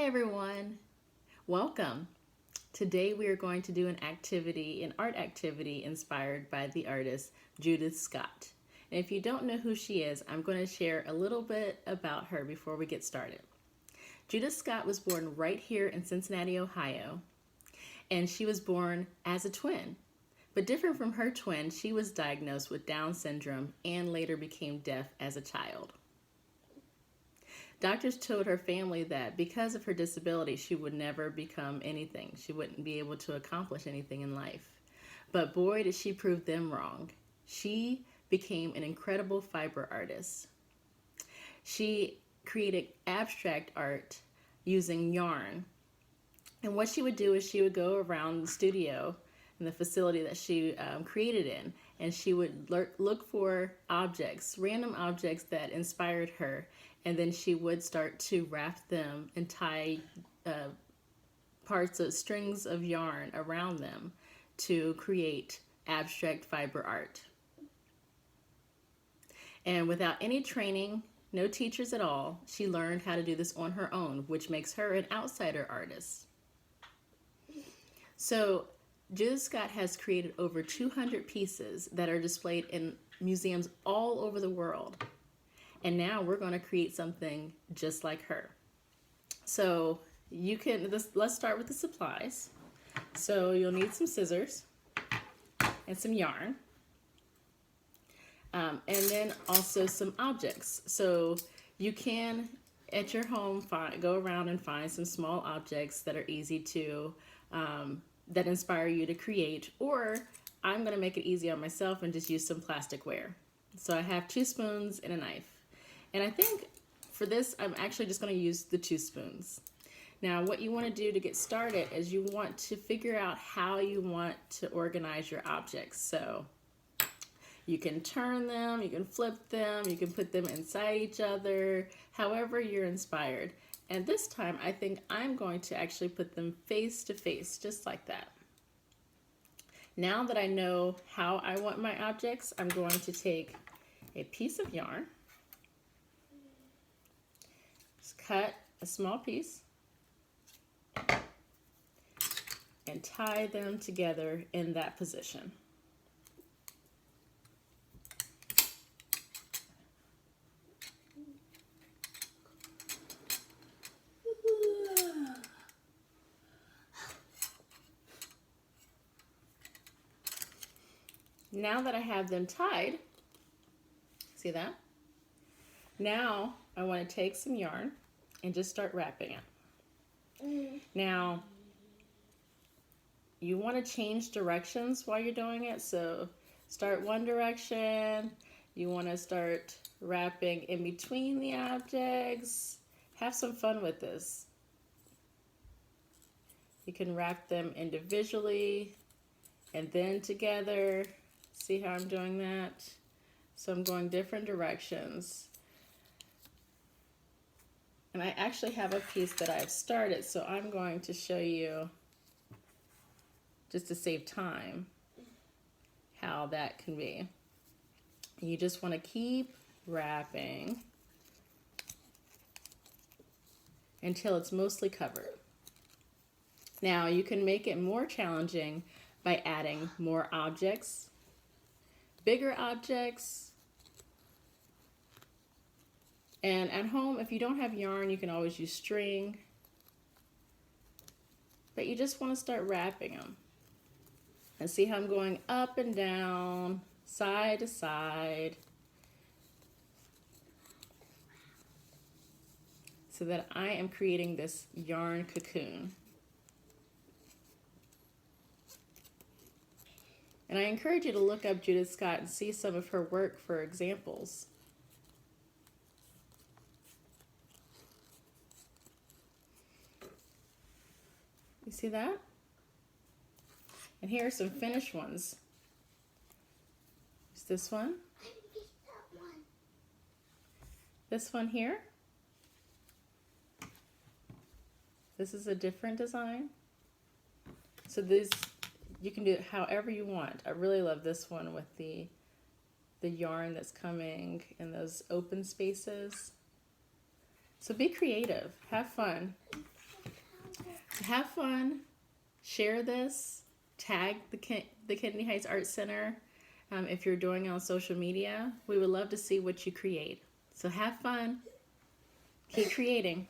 Hi everyone, welcome. Today we are going to do an art activity inspired by the artist Judith Scott. And if you don't know who she is, I'm going to share a little bit about her before we get started. Judith Scott was born right here in Cincinnati, Ohio, and she was born as a twin. But different from her twin, she was diagnosed with Down syndrome and later became deaf as a child. Doctors told her family that because of her disability, she would never become anything. She wouldn't be able to accomplish anything in life. But boy, did she prove them wrong. She became an incredible fiber artist. She created abstract art using yarn. And what she would do is she would go around the studio in the facility that she created in, and she would look for objects, random objects that inspired her, and then she would start to wrap them and tie parts of strings of yarn around them to create abstract fiber art. And without any training, no teachers at all, she learned how to do this on her own, which makes her an outsider artist. So Judith Scott has created over 200 pieces that are displayed in museums all over the world. And now we're going to create something just like her. So let's start with the supplies. So you'll need some scissors and some yarn. And then also some objects. So you can, at your home, go around and find some small objects that are easy to, that inspire you to create. Or I'm going to make it easy on myself and just use some plasticware. So I have 2 spoons and a knife. And I think for this, I'm actually just going to use the 2 spoons. Now, what you want to do to get started is you want to figure out how you want to organize your objects. So you can turn them, you can flip them, you can put them inside each other, however you're inspired. And this time, I think I'm going to actually put them face to face, just like that. Now that I know how I want my objects, I'm going to take a piece of yarn, just cut a small piece, and tie them together in that position. Now that I have them tied, see that? Now I want to take some yarn and just start wrapping it. Now, you want to change directions while you're doing it. So start one direction. You want to start wrapping in between the objects. Have some fun with this. You can wrap them individually and then together. See how I'm doing that? So I'm going different directions. And I actually have a piece that I've started, so I'm going to show you, just to save time, how that can be. You just want to keep wrapping until it's mostly covered. Now you can make it more challenging by adding more objects, bigger objects. And at home, if you don't have yarn, you can always use string. But you just want to start wrapping them. And see how I'm going up and down, side to side, so that I am creating this yarn cocoon. And I encourage you to look up Judith Scott and see some of her work for examples. You see that? And here are some finished ones. There's this one. This one here. This is a different design. So this, you can do it however you want. I really love this one with the yarn that's coming in those open spaces. So be creative, have fun. Have fun. Share this. Tag the Kennedy Heights Art Center. If you're doing it on social media, we would love to see what you create. So have fun. Keep creating.